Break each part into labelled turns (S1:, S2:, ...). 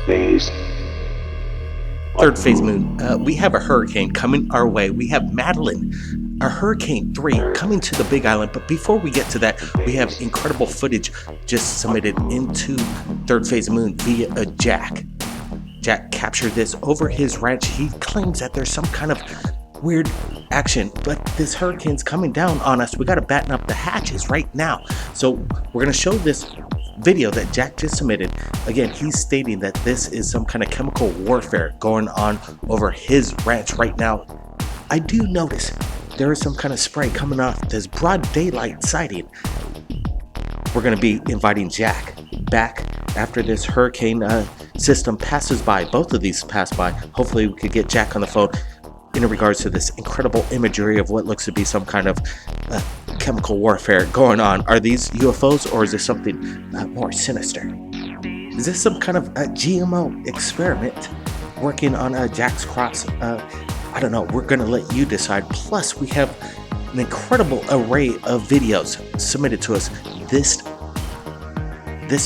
S1: phase.
S2: Third phase moon. We have a hurricane coming our way. We have Madeline, a Hurricane 3 coming to the Big Island. But before we get to that, we have incredible footage just submitted into third phase moon via a Jack. Jack captured this over his ranch. He claims that there's some kind of weird action, but this hurricane's coming down on us. We got to batten up the hatches right now. So we're going to show this video that Jack just submitted. Again, he's stating that this is some kind of chemical warfare going on over his ranch right now. I do notice there is some kind of spray coming off this broad daylight sighting. We're going to be inviting Jack back after this hurricane system passes by. Both of these pass by. Hopefully we could get Jack on the phone in regards to this incredible imagery of what looks to be some kind of chemical warfare going on. Are these UFOs, or is this something more sinister? Is this some kind of GMO experiment working on Jack's crops? I don't know. We're going to let you decide. Plus, we have an incredible array of videos submitted to us this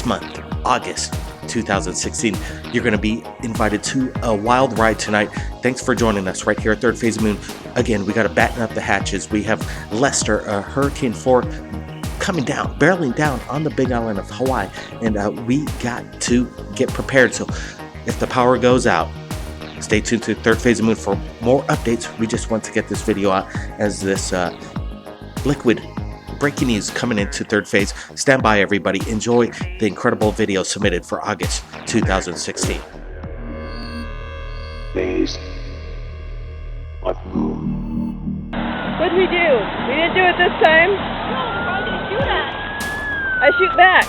S2: month, August 2016. You're going to be invited to a wild ride tonight. Thanks for joining us right here at Third Phase Moon. Again, we got to batten up the hatches. We have Lester, Hurricane 4, coming down, barreling down on the Big Island of Hawaii, and we got to get prepared. So if the power goes out, stay tuned to Third Phase Moon for more updates. We just want to get this video out as this liquid breaking news coming into third phase. Stand by, everybody. Enjoy the incredible video submitted for August 2016.
S1: Phase. What?
S3: What'd we do? We didn't do it this time?
S4: No, why did you shoot at?
S3: I shoot back.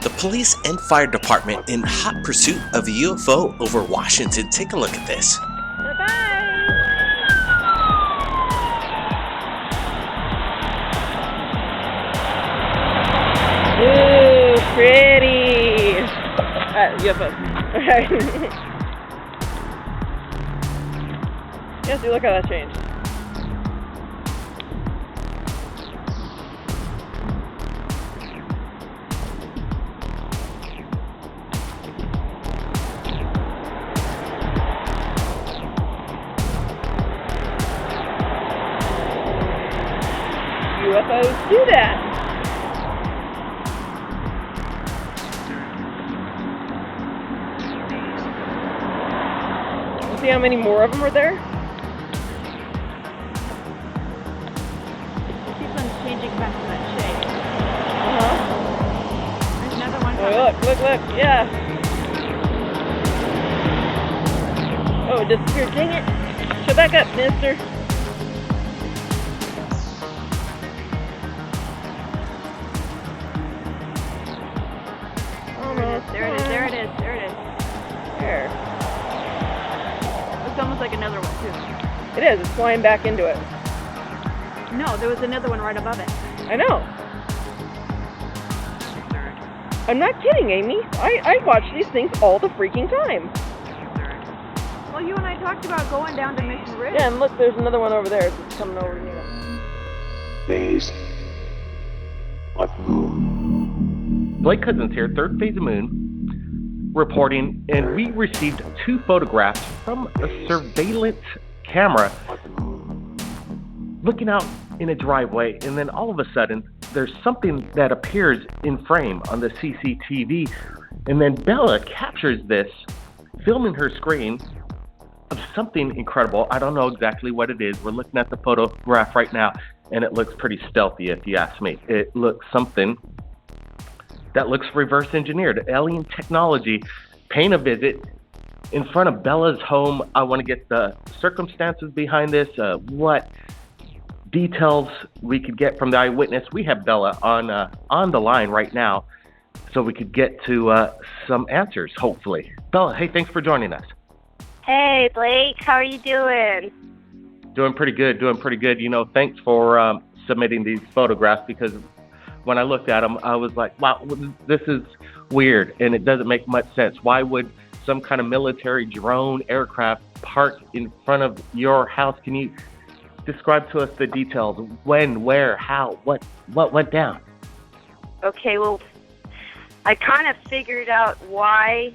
S2: The police and fire department in hot pursuit of a UFO over Washington. Take a look at this.
S3: Bye-bye. Ooh, pretty. UFO. Alright. Yes, look how that changed. UFOs do that. See how many more of them are there?
S4: It keeps on changing back to that shape. There's another one coming.
S3: Oh, look, yeah. Oh, it disappeared, dang it. Show back up, mister.
S4: There it is.
S3: There.
S4: It's almost like another one, too.
S3: It is, it's flying back into it.
S4: No, there was another one right above it.
S3: I know. I'm not kidding, Amy. I watch these things all the freaking time.
S4: Well, you and I talked about going down to Mission Ridge.
S3: Yeah, and look, there's another one over there. It's coming over to me.
S1: Phase. What?
S2: Blake Cousins here, Third Phase of Moon, reporting, and we received 2 photographs from a surveillance camera looking out in a driveway, and then all of a sudden there's something that appears in frame on the CCTV, and then Bella captures this, filming her screen of something incredible. I don't know exactly what it is. We're looking at the photograph right now, and it looks pretty stealthy, if you ask me. It looks something that looks reverse engineered. Alien technology paying a visit in front of Bella's home. I want to get the circumstances behind this, what details we could get from the eyewitness. We have Bella on the line right now, so we could get to some answers, hopefully. Bella, hey, thanks for joining us.
S5: Hey, Blake, how are you doing?
S2: Doing pretty good. You know, thanks for submitting these photographs, because when I looked at them, I was like, wow, this is weird, and it doesn't make much sense. Why would some kind of military drone aircraft park in front of your house? Can you describe to us the details? When, where, how, what went down?
S5: Okay, well, I kind of figured out why.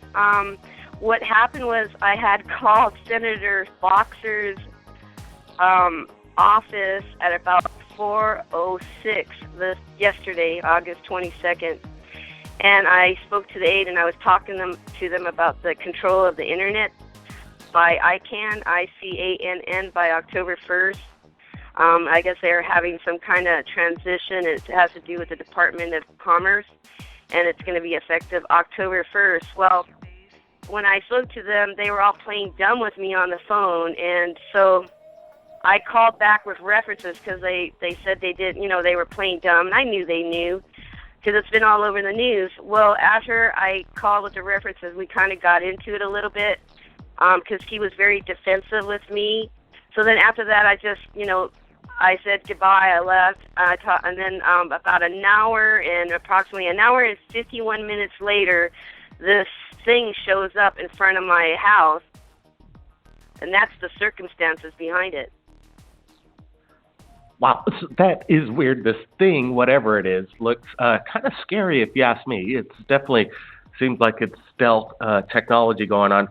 S5: What happened was I had called Senator Boxer's office at about 4:06 yesterday, August 22nd, and I spoke to the aide, and I was talking to them about the control of the internet by ICANN by October 1st. I guess they're having some kind of transition. It has to do with the Department of Commerce, and it's going to be effective October 1st. Well, when I spoke to them, they were all playing dumb with me on the phone, and so I called back with references because they said they did, they were playing dumb, and I knew they knew because it's been all over the news. Well, after I called with the references, we kind of got into it a little bit because he was very defensive with me. So then after that, I just, I said goodbye, I left, and then about approximately an hour and 51 minutes later, this thing shows up in front of my house, and that's the circumstances behind it.
S2: Wow, that is weird. This thing, whatever it is, looks kind of scary if you ask me. It's definitely seems like it's stealth technology going on.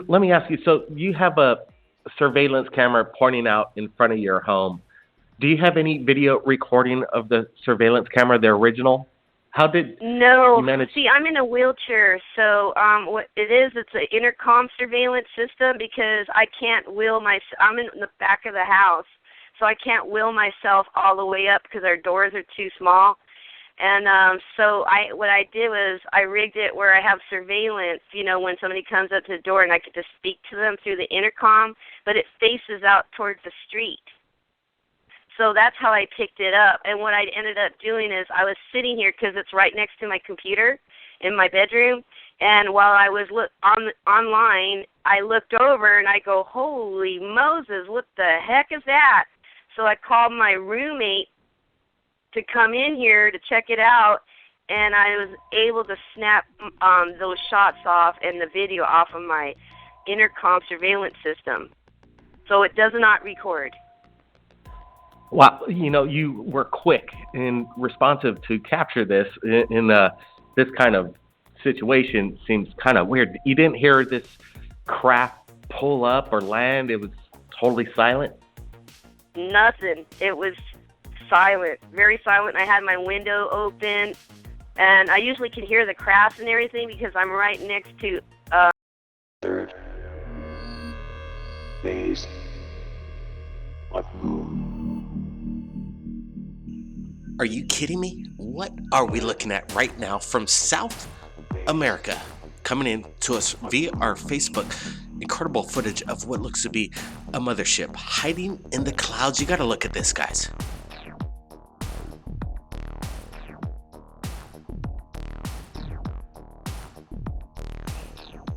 S2: Let me ask you, so you have a surveillance camera pointing out in front of your home. Do you have any video recording of the surveillance camera, the original? How did
S5: No.
S2: you manage?
S5: See, I'm in a wheelchair, so what it is, it's an intercom surveillance system because I can't I'm in the back of the house, so I can't wheel myself all the way up because our doors are too small. And so what I did was I rigged it where I have surveillance, when somebody comes up to the door, and I could just speak to them through the intercom, but it faces out towards the street. So that's how I picked it up. And what I ended up doing is I was sitting here because it's right next to my computer in my bedroom. And while I was online, I looked over and I go, holy Moses, what the heck is that? So I called my roommate to come in here to check it out. And I was able to snap those shots off and the video off of my intercom surveillance system. So it does not record.
S2: Wow, you were quick and responsive to capture this in this kind of situation. Seems kind of weird. You didn't hear this craft pull up or land. It was totally silent.
S5: Nothing. It was silent, very silent. I had my window open, and I usually can hear the crafts and everything because I'm right next to.
S1: Third phase of moon.
S2: Are you kidding me? What are we looking at right now from South America? Coming in to us via our Facebook. Incredible footage of what looks to be a mothership hiding in the clouds. You got to look at this, guys.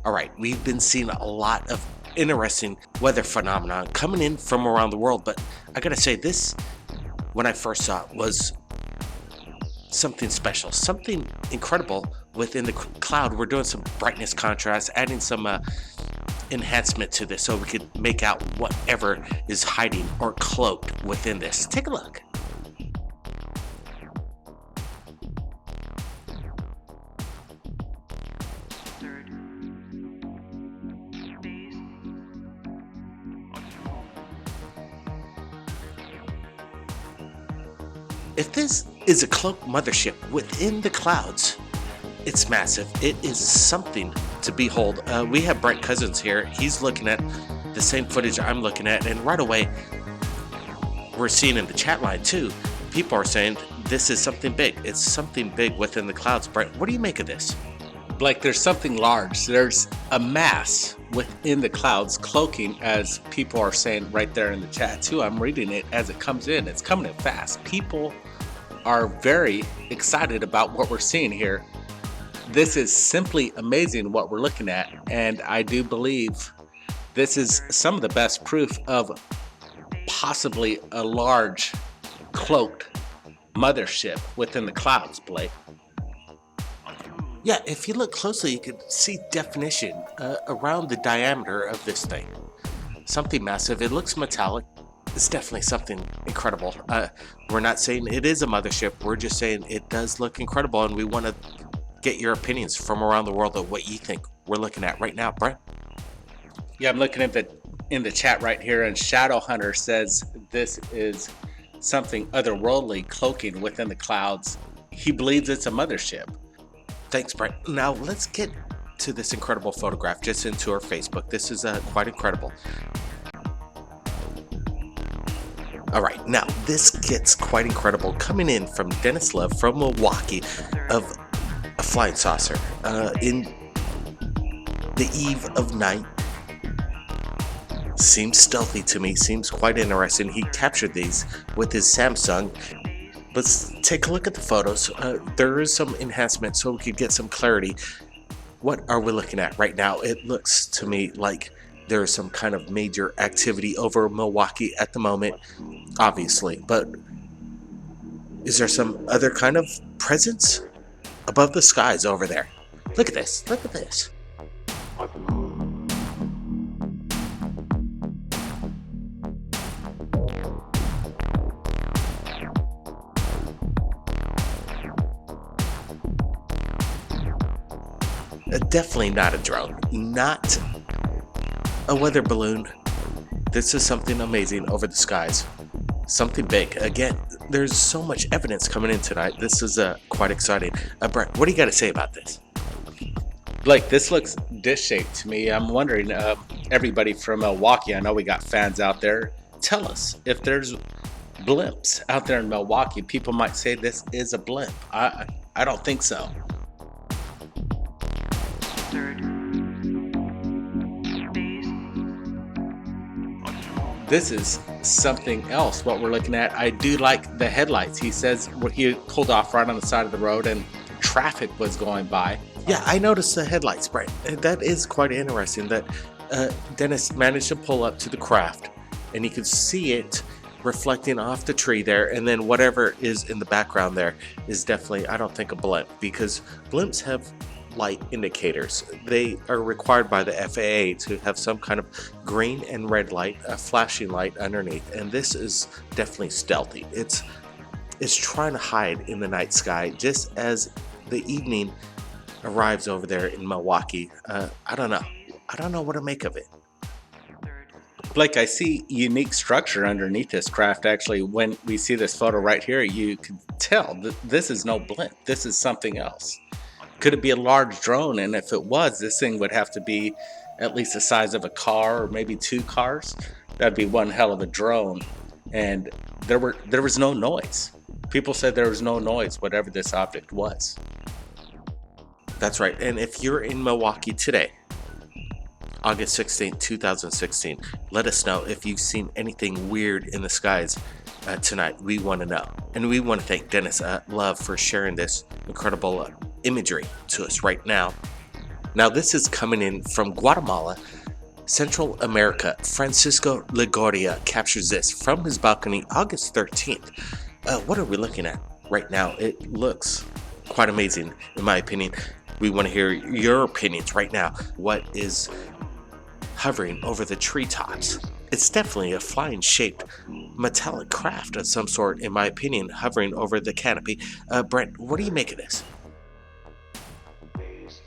S2: All right, we've been seeing a lot of interesting weather phenomenon coming in from around the world, but I got to say this, when I first saw it, was something special, something incredible within the cloud. We're doing some brightness contrast, adding some enhancement to this so we could make out whatever is hiding or cloaked within this. Take a look. If this is a cloaked mothership within the clouds, it's massive. It is something to behold. We have Brent Cousins here. He's looking at the same footage I'm looking at, and right away, we're seeing in the chat line too, people are saying this is something big. It's something big within the clouds. Brent, what do you make of this?
S6: Blake, there's something large. There's a mass within the clouds cloaking, as people are saying right there in the chat too. I'm reading it as it comes in. It's coming in fast. People are very excited about what we're seeing here. This is simply amazing what we're looking at, and I do believe this is some of the best proof of possibly a large cloaked mothership within the clouds, Blake.
S2: Yeah, if you look closely, you could see definition around the diameter of this thing. Something massive. It looks metallic. It's definitely something incredible. We're not saying it is a mothership. We're just saying it does look incredible, and we want to get your opinions from around the world of what you think we're looking at right now, Brent.
S6: Yeah, I'm looking at in the chat right here, and Shadow Hunter says this is something otherworldly cloaking within the clouds. He believes it's a mothership.
S2: Thanks, Brent. Now let's get to this incredible photograph just into our Facebook. This is quite incredible. All right, now this gets quite incredible, coming in from Dennis Love from Milwaukee, of a flying saucer in the eve of night. Seems stealthy to me, seems quite interesting. He captured these with his Samsung. Let's take a look at the photos. There is some enhancement so we could get some clarity. What are we looking at right now? It looks to me like there is some kind of major activity over Milwaukee at the moment, obviously, but is there some other kind of presence above the skies over there? Look at this, look at this. Definitely not a drone, not a weather balloon. This is something amazing over the skies, something big. Again, there's so much evidence coming in tonight. This is quite exciting. Brent, what do you got to say about this?
S6: Blake, this looks dish-shaped to me. I'm wondering, everybody from Milwaukee, I know we got fans out there, tell us if there's blimps out there in Milwaukee. People might say this is a blimp. I don't think so. This is something else what we're looking at. I do like the headlights. He says he pulled off right on the side of the road and traffic was going by.
S2: Yeah, I noticed the headlights, Brent. That is quite interesting that Dennis managed to pull up to the craft and he could see it reflecting off the tree there, and then whatever is in the background there is definitely, I don't think, a blimp, because blimps have light indicators. They are required by the FAA to have some kind of green and red light, a flashing light underneath, and this is definitely stealthy. It's trying to hide in the night sky just as the evening arrives over there in Milwaukee. I don't know what to make of it.
S6: Blake, I see unique structure underneath this craft. Actually, when we see this photo right here, you can tell that this is no blimp. This is something else. Could it be a large drone? And if it was, this thing would have to be at least the size of a car or maybe 2 cars. That'd be one hell of a drone. And there was no noise. People said there was no noise, whatever this object was.
S2: That's right. And if you're in Milwaukee today, August 16, 2016, let us know if you've seen anything weird in the skies tonight. We want to know. And we want to thank Dennis Love for sharing this incredible imagery to us right now. Now, this is coming in from Guatemala, Central America. Francisco Ligorria captures this from his balcony August 13th. What are we looking at right now? It looks quite amazing, in my opinion. We want to hear your opinions right now. What is hovering over the treetops? It's definitely a flying shaped metallic craft of some sort, in my opinion, hovering over the canopy. Brent, what do you make of this?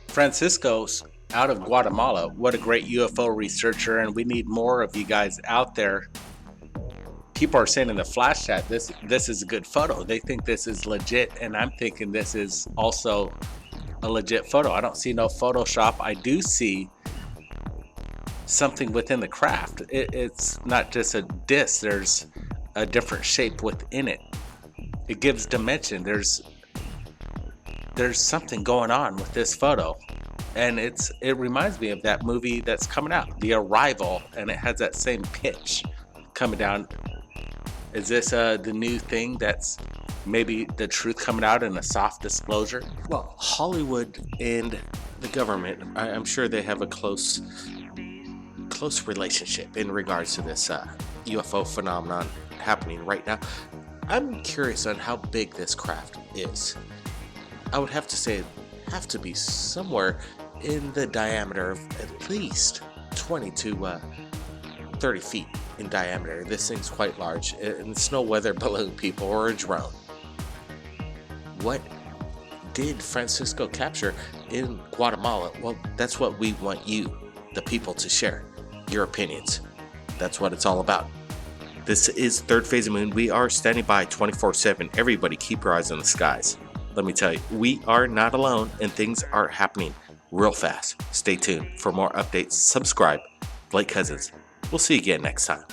S6: Francisco's out of Guatemala. What a great UFO researcher, and we need more of you guys out there. People are saying in the flash chat, this is a good photo. They think this is legit, and I'm thinking this is also a legit photo. I don't see no Photoshop. I do see something within the craft. It's not just a disc. There's a different shape within it. It gives dimension. There's something going on with this photo, and it reminds me of that movie that's coming out, The Arrival, and it has that same pitch coming down. Is this the new thing that's maybe the truth coming out in a soft disclosure?
S2: Well, Hollywood and the government, I'm sure they have a close relationship in regards to this UFO phenomenon happening right now. I'm curious on how big this craft is. I would have to say it have to be somewhere in the diameter of at least 20 to 30 feet in diameter. This thing's quite large, and it's no weather balloon, people, or a drone. What did Francisco capture in Guatemala? Well, that's what we want you, the people, to share your opinions. That's what it's all about. This is Third Phase of Moon. We are standing by 24/7. Everybody keep your eyes on the skies. Let me tell you, we are not alone and things are happening real fast. Stay tuned for more updates. Subscribe. Blake Cousins. We'll see you again next time.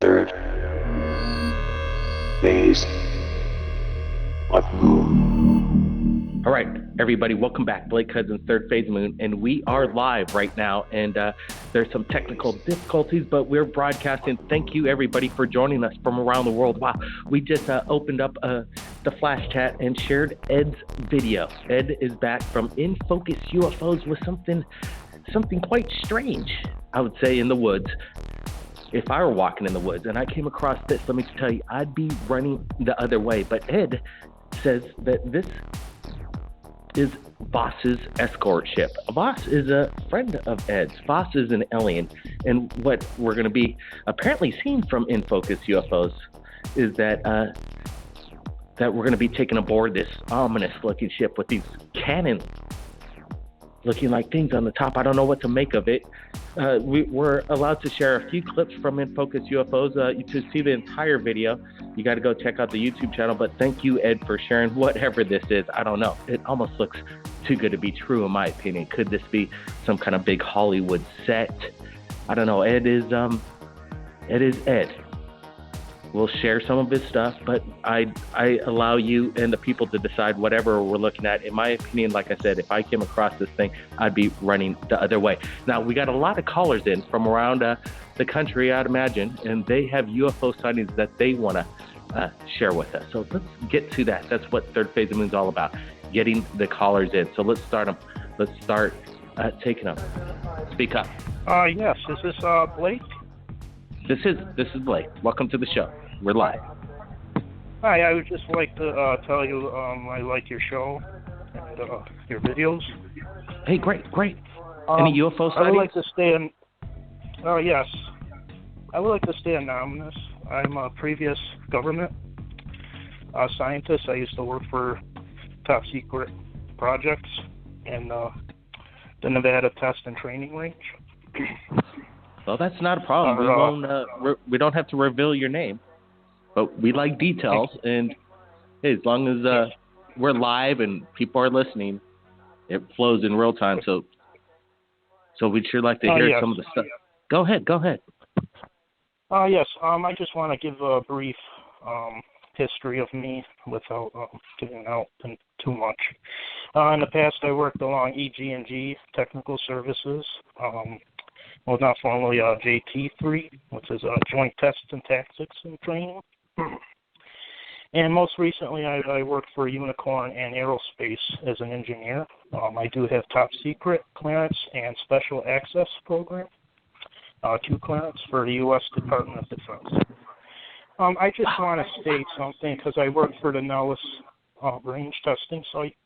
S1: Third phase of moon.
S2: All right, everybody, welcome back. Blake Cousins, Third Phase Moon, and we are live right now. And there's some technical difficulties, but we're broadcasting. Thank you, everybody, for joining us from around the world. Wow, we just opened up the flash chat and shared Ed's video. Ed is back from In Focus UFOs with something quite strange, I would say, in the woods. If I were walking in the woods and I came across this, let me tell you, I'd be running the other way. But Ed says that this is Voss's escort ship. Voss is a friend of Ed's. Voss is an alien. And what we're going to be apparently seeing from In Focus UFOs is that we're going to be taken aboard this ominous-looking ship with these cannon looking like things on the top. I don't know what to make of it. We're allowed to share a few clips from In Focus UFOs. To see the entire video, you got to go check out the YouTube channel. But thank you, Ed, for sharing whatever this is. I don't know. It almost looks too good to be true, in my opinion. Could this be some kind of big Hollywood set? I don't know. Ed is Ed. We'll share some of his stuff, but I allow you and the people to decide whatever we're looking at. In my opinion, like I said, if I came across this thing, I'd be running the other way. Now, we got a lot of callers in from around the country, I'd imagine, and they have UFO sightings that they want to share with us. So let's get to that. That's what Third Phase of Moon is all about, getting the callers in. So let's start them. Let's start taking them. Speak up.
S7: Yes. Is this Blake?
S2: This is Blake. Welcome to the show. We're live.
S7: Hi, I would just like to tell you I like your show and your videos.
S2: Hey, great. Any UFO sightings?
S7: I would like to stay in. Yes. I would like to stay anonymous. I'm a previous government scientist. I used to work for top secret projects in the Nevada Test and Training Range.
S2: Well, that's not a problem. We don't have to reveal your name, but we like details. And hey, as long as we're live and people are listening, it flows in real time. So we'd sure like to hear some of the stuff. Go ahead.
S7: Yes. I just want to give a brief history of me without getting out too much. In the past, I worked along EG&G Technical Services. Not formally JT3, which is Joint Tests and Tactics and Training. And most recently, I worked for Unicorn and Aerospace as an engineer. I do have top secret clearance and special access program, 2 clearance for the U.S. Department of Defense. I just want to state something because I work for the Nellis range testing site.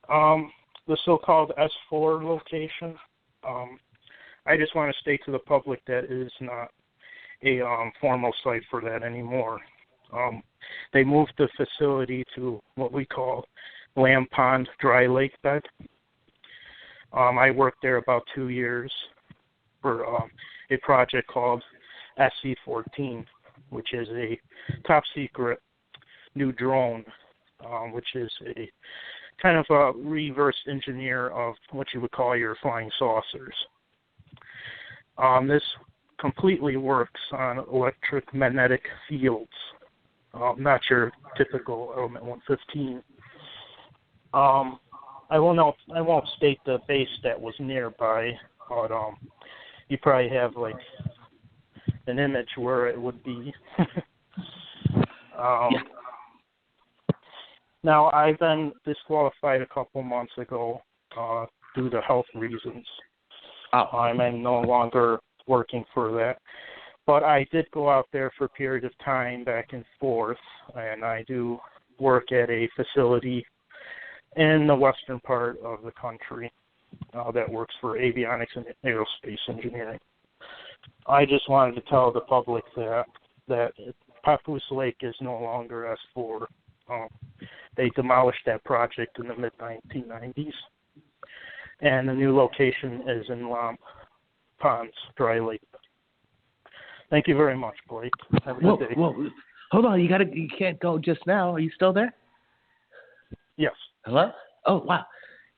S7: The so-called S4 location. I just want to state to the public that it is not a formal site for that anymore. They moved the facility to what we call Lamb Pond Dry Lake Bed. I worked there about 2 years for a project called SC-14, which is a top secret new drone, which is a kind of a reverse engineer of what you would call your flying saucers. This completely works on electromagnetic fields, not your typical element 115. I won't state the base that was nearby, but you probably have like an image where it would be.
S2: Yeah.
S7: Now, I've been disqualified a couple months ago due to health reasons.
S2: Oh.
S7: I'm no longer working for that. But I did go out there for a period of time back and forth, and I do work at a facility in the western part of the country that works for avionics and aerospace engineering. I just wanted to tell the public that Papoose Lake is no longer S4. They demolished that project in the mid-1990s, and the new location is in Lamp Ponds, Dry Lake. Thank you very much, Blake. Have a good day.
S2: Whoa, hold on. You can't go just now. Are you still there?
S7: Yes.
S2: Hello? Oh, wow.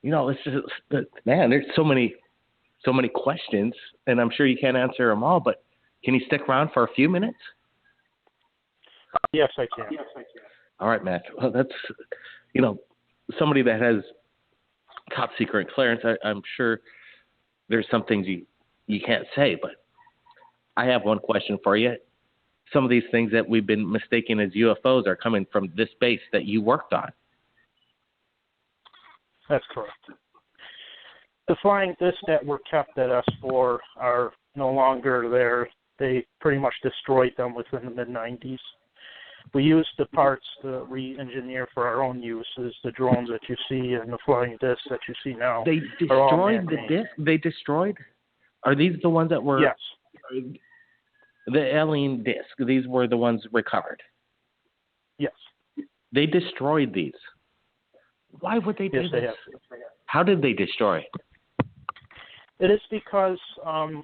S2: It's just, man, there's so many questions, and I'm sure you can't answer them all, but can you stick around for a few minutes?
S7: Yes, I can.
S2: All right, Matt. Well, that's, somebody that has top secret clearance. I'm sure there's some things you can't say, but I have one question for you. Some of these things that we've been mistaken as UFOs are coming from this base that you worked on.
S7: That's correct. The flying discs that were kept at S4 are no longer there. They pretty much destroyed them within the mid-90s. We used the parts to re-engineer for our own uses. The drones that you see and the flying discs that you see now.
S2: They destroyed the disc? They destroyed? Are these the ones that were...
S7: Yes.
S2: The alien disc, these were the ones recovered?
S7: Yes.
S2: They destroyed these. Why would they do
S7: yes,
S2: this?
S7: They have.
S2: How did they destroy it?
S7: It is because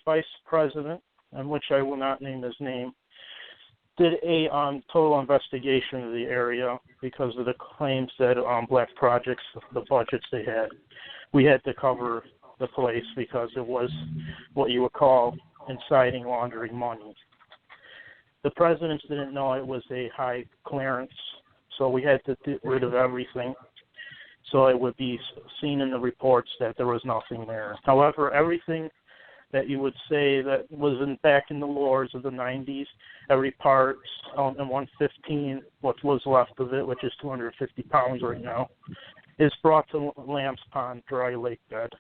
S7: Vice President, and which I will not name his name, did a total investigation of the area because of the claims that black projects, the budgets they had, we had to cover the place because it was what you would call inciting laundering money. The presidents didn't know it was a high clearance, so we had to get rid of everything so it would be seen in the reports that there was nothing there. However, everything that you would say that was back in the lores of the 90s, every part in 115, what was left of it, which is 250 pounds right now, is brought to Lamb's Pond Dry Lake Bed,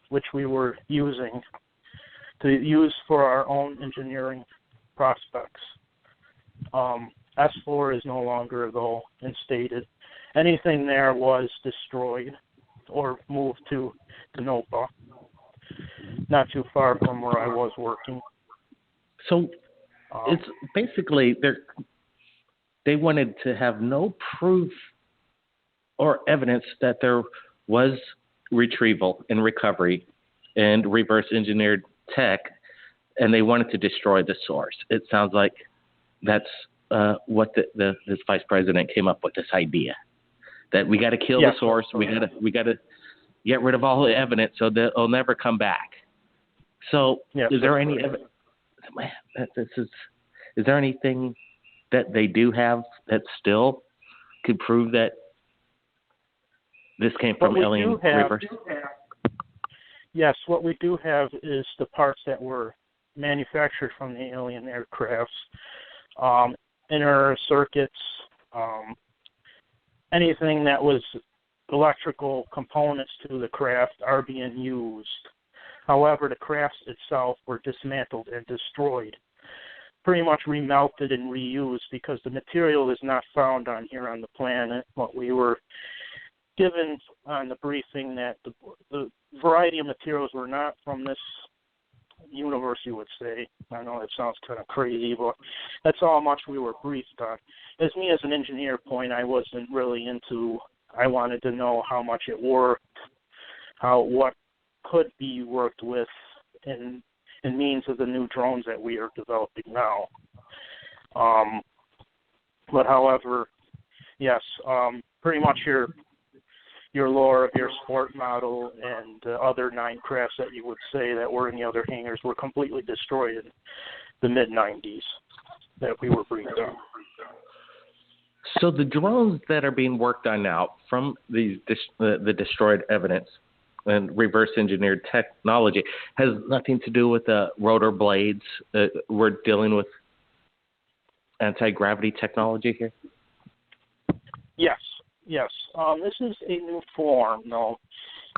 S7: which we were using to use for our own engineering prospects. S4 is no longer, though, instated. Anything there was destroyed or moved to Tonopah, not too far from where I was working.
S2: So it's basically they wanted to have no proof or evidence that there was retrieval and recovery and reverse engineered tech, and they wanted to destroy the source. It sounds like that's what this vice president came up with, this idea that we got to kill the source. We got to get rid of all the evidence so that it'll never come back. So is there any evidence? Man, is there anything that they do have that still could prove that this came from alien reverse?
S7: Yes, what we do have is the parts that were manufactured from the alien aircrafts, inner circuits, anything that was electrical components to the craft are being used. However, the crafts itself were dismantled and destroyed, pretty much remelted and reused because the material is not found on here on the planet. What we were given on the briefing that the variety of materials were not from this universe, you would say. I know that sounds kind of crazy, but that's how much we were briefed on. As me as an engineer point, I wasn't really into, I wanted to know how much it worked, what could be worked with in means of the new drones that we are developing now. But however, yes, pretty much your lore of your sport model and other 9 crafts that you would say that were in the other hangars were completely destroyed in the mid-90s that we were briefed on.
S2: So the drones that are being worked on now from the destroyed evidence and reverse engineered technology has nothing to do with the rotor blades. We're dealing with anti-gravity technology here.
S7: Yes. This is a new form, though.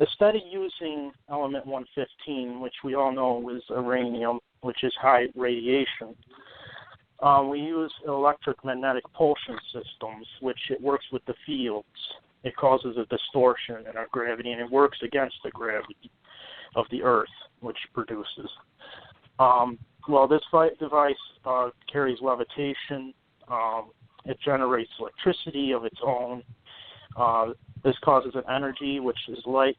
S7: Instead of using element 115, which we all know is uranium, which is high radiation, we use electromagnetic pulsion systems, which it works with the fields. It causes a distortion in our gravity, and it works against the gravity of the Earth, which produces. This device carries levitation. It generates electricity of its own. This causes an energy, which is light,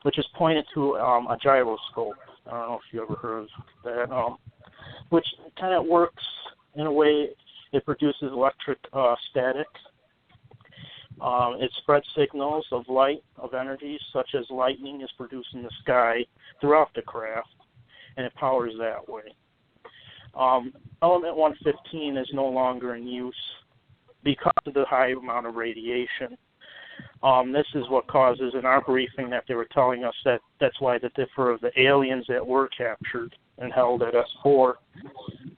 S7: which is pointed to a gyroscope. I don't know if you ever heard of that. Which kind of works in a way. It produces electric static. It spreads signals of light, of energy, such as lightning is produced in the sky throughout the craft, and it powers that way. Element 115 is no longer in use because of the high amount of radiation. This is what causes, in our briefing, that they were telling us that that's why the aliens that were captured and held at S4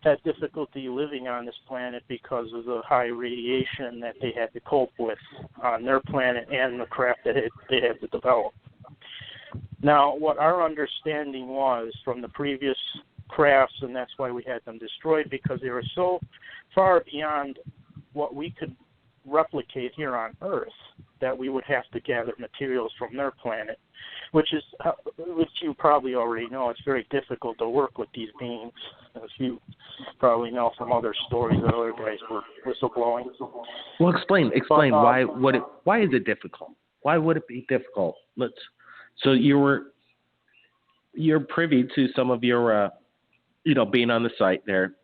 S7: had difficulty living on this planet because of the high radiation that they had to cope with on their planet and the craft that they had to develop. Now, what our understanding was from the previous crafts, and that's why we had them destroyed, because they were so far beyond what we could replicate here on Earth, that we would have to gather materials from their planet, which you probably already know. It's very difficult to work with these beings, as you probably know from other stories that other guys were whistleblowing.
S2: Well, explain. Why is it difficult? Why would it be difficult? So you're privy to some of your, being on the site there.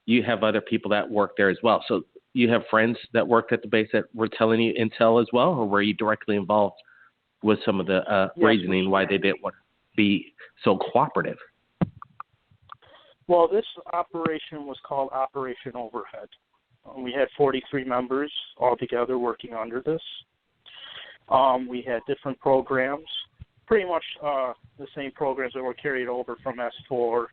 S2: You have other people that work there as well. So you have friends that worked at the base that were telling you intel as well, or were you directly involved with some of the reasoning why they didn't want to be so cooperative?
S7: Well, this operation was called Operation Overhead. We had 43 members all together working under this. We had different programs, pretty much the same programs that were carried over from S4.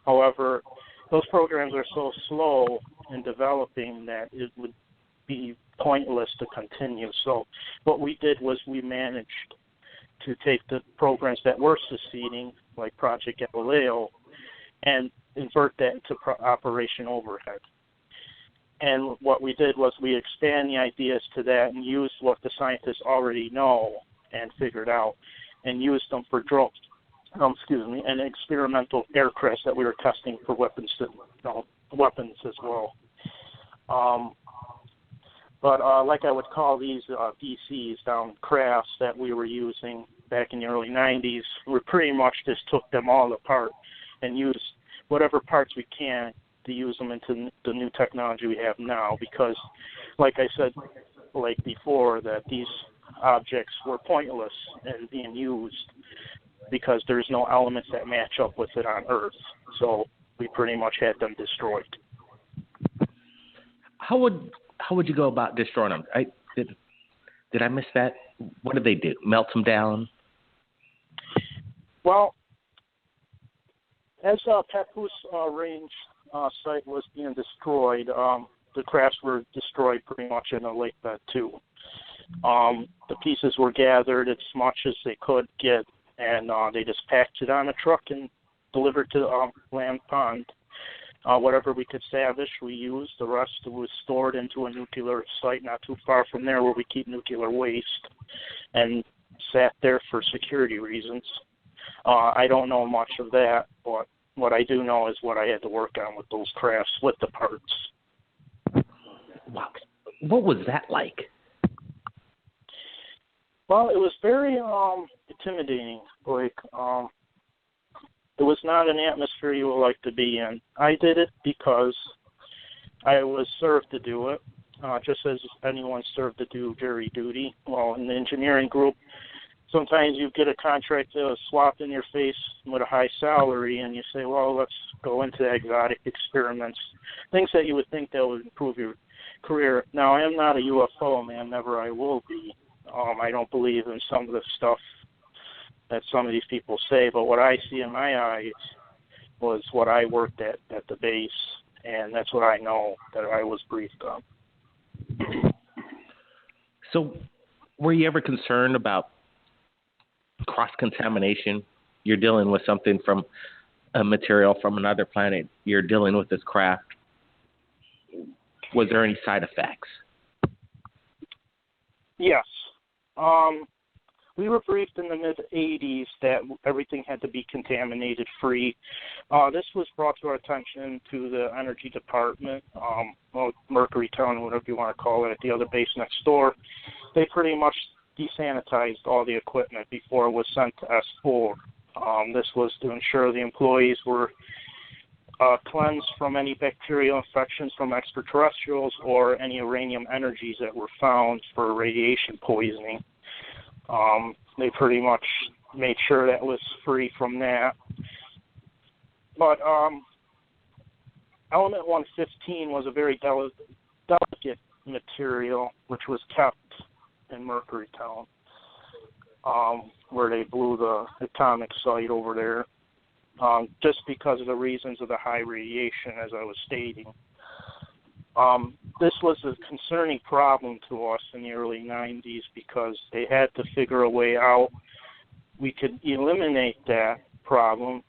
S7: However, those programs are so slow in developing that it would be pointless to continue. So what we did was we managed to take the programs that were succeeding, like Project Galileo, and invert that into Operation Overhead. And what we did was we expand the ideas to that and used what the scientists already know and figured out, and used them for drones. And experimental aircraft that we were testing for weapons as well. But like I would call these DCs, down crafts that we were using back in the early 90s, we pretty much just took them all apart and used whatever parts we can to use them into the new technology we have now, because, like I said, like before, that these objects were pointless in being used because there's no elements that match up with it on Earth. So we pretty much had them destroyed.
S2: How would you go about destroying them? Did I miss that? What did they do? Melt them down?
S7: Well, as Papoose Range site was being destroyed, the crafts were destroyed pretty much in the lake bed too. The pieces were gathered as much as they could get, and they just packed it on a truck and delivered to Lamb Pond. Whatever we could salvage, we used. The rest was stored into a nuclear site not too far from there where we keep nuclear waste, and sat there for security reasons. I don't know much of that, but what I do know is what I had to work on with those crafts, with the parts.
S2: Wow. What was that like?
S7: Well, it was very intimidating. It was not an atmosphere you would like to be in. I did it because I was served to do it, just as anyone served to do jury duty. Well, in the engineering group, sometimes you get a contract swapped in your face with a high salary, and you say, well, let's go into exotic experiments, things that you would think that would improve your career. Now, I am not a UFO man, never I will be. I don't believe in some of the stuff that some of these people say, but what I see in my eyes was what I worked at the base, and that's what I know that I was briefed on.
S2: So, were you ever concerned about cross-contamination? You're dealing with something from a material from another planet. You're dealing with this craft. Was there any side effects?
S7: Yes. We were briefed in the mid-'80s that everything had to be contaminated free. This was brought to our attention to the Energy Department, Mercury Town, whatever you want to call it, at the other base next door. They pretty much desanitized all the equipment before it was sent to S4. This was to ensure the employees were cleansed from any bacterial infections from extraterrestrials or any uranium energies that were found for radiation poisoning. They pretty much made sure that was free from that. But Element 115 was a very delicate material which was kept in Mercury Town, where they blew the atomic site over there, just because of the reasons of the high radiation, as I was stating. This was a concerning problem to us in the early 90s because they had to figure a way out we could eliminate that problem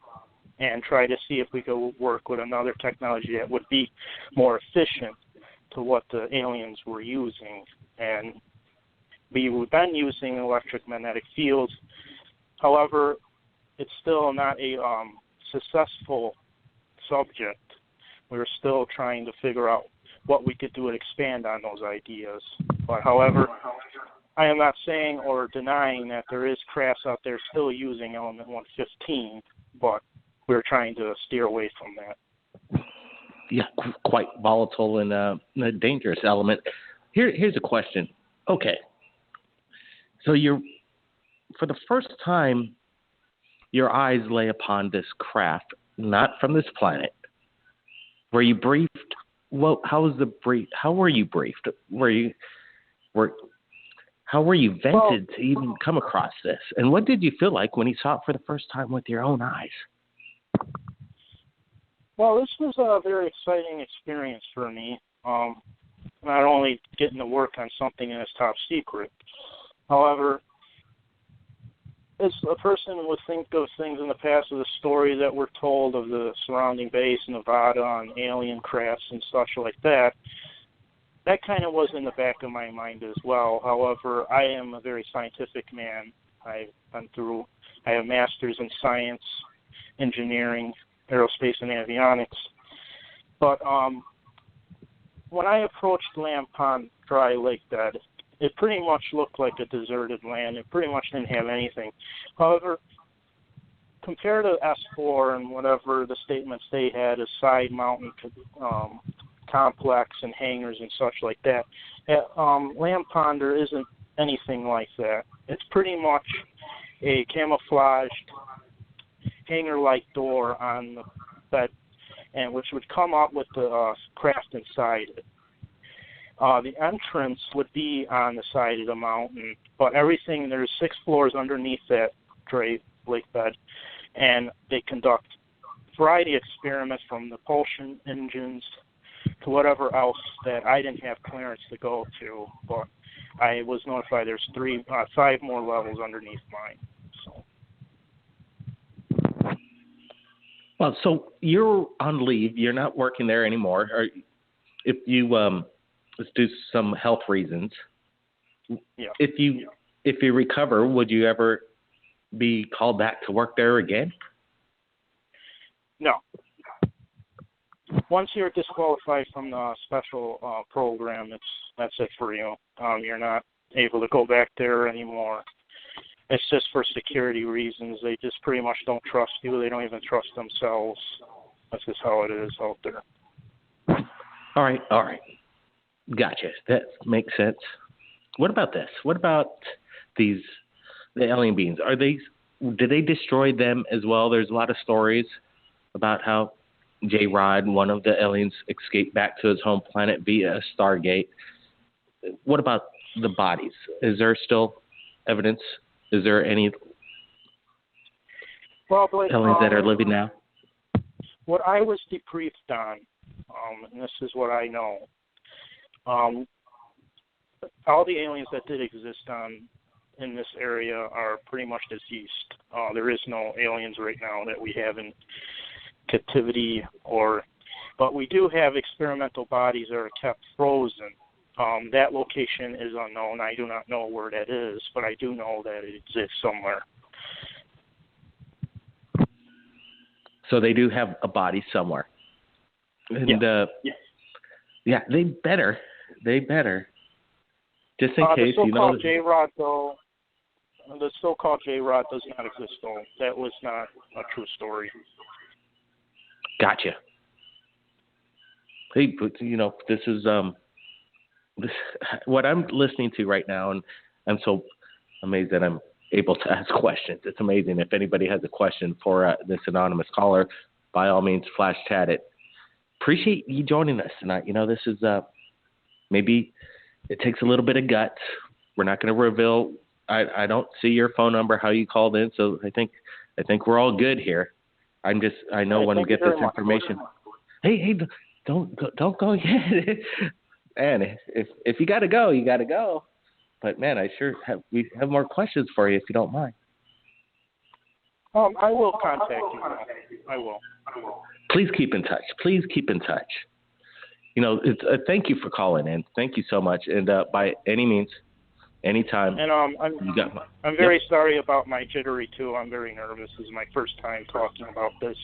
S7: and try to see if we could work with another technology that would be more efficient to what the aliens were using. And we've been using electromagnetic fields. However, it's still not a successful subject. We're still trying to figure out what we could do and expand on those ideas. But however, I am not saying or denying that there is crafts out there still using element 115, but we're trying to steer away from that.
S2: Yeah, quite volatile and a dangerous element. Here's a question. Okay, so for the first time, your eyes lay upon this craft, not from this planet. Were you briefed? Well, how was the brief? How were you briefed? How were you vented to even come across this? And what did you feel like when you saw it for the first time with your own eyes?
S7: Well, this was a very exciting experience for me. Not only getting to work on something that's top secret. However, as a person would think of things in the past of the story that were told of the surrounding base, Nevada, and alien crafts and such like that, that kind of was in the back of my mind as well. However, I am a very scientific man. I have masters in science, engineering, aerospace, and avionics. But when I approached Lamb Pond Dry Lake Bed, it pretty much looked like a deserted land. It pretty much didn't have anything. However, compared to S4 and whatever the statements they had, a side mountain complex and hangars and such like that, at Lamb Pond there isn't anything like that. It's pretty much a camouflaged hangar-like door on the bed, and which would come up with the craft inside it. The entrance would be on the side of the mountain, but there's 6 floors underneath that lake bed, and they conduct a variety of experiments from the propulsion engines to whatever else that I didn't have clearance to go to, but I was notified there's 5 more levels underneath mine.
S2: Well, so you're on leave. You're not working there anymore. Or if you let's do some health reasons.
S7: Yeah.
S2: If you recover, would you ever be called back to work there again?
S7: No. Once you're disqualified from the special program, that's it for you. You're not able to go back there anymore. It's just for security reasons. They just pretty much don't trust you. They don't even trust themselves. That's just how it is out there.
S2: All right. Gotcha. That makes sense. What about this? What about the alien beings? Did they destroy them as well? There's a lot of stories about how J-Rod, one of the aliens, escaped back to his home planet via a Stargate. What about the bodies? Is there still evidence? Is there any aliens that are living now?
S7: What I was debriefed on, and this is what I know, all the aliens that did exist in this area are pretty much deceased. There is no aliens right now that we have in captivity, but we do have experimental bodies that are kept frozen. That location is unknown. I do not know where that is, but I do know that it exists somewhere.
S2: So they do have a body somewhere. And, yeah, they better. Just in case,
S7: the so-called J-Rod, though, the so-called J-Rod does not exist, though. That was not a true story.
S2: Gotcha. Hey, this is what I'm listening to right now, and I'm so amazed that I'm able to ask questions. It's amazing. If anybody has a question for this anonymous caller, by all means, flash chat it. Appreciate you joining us tonight. This is maybe it takes a little bit of guts. We're not going to reveal. I don't see your phone number, how you called in, so I think we're all good here. I know when we get this information. Hey, don't go yet. Man, if you got to go, you got to go. But man, we have more questions for you if you don't mind.
S7: I will contact you. I will.
S2: Please keep in touch. Thank you for calling in. Thank you so much. And by any means, anytime.
S7: And I'm very sorry about my jittery too. I'm very nervous. This is my first time talking about this.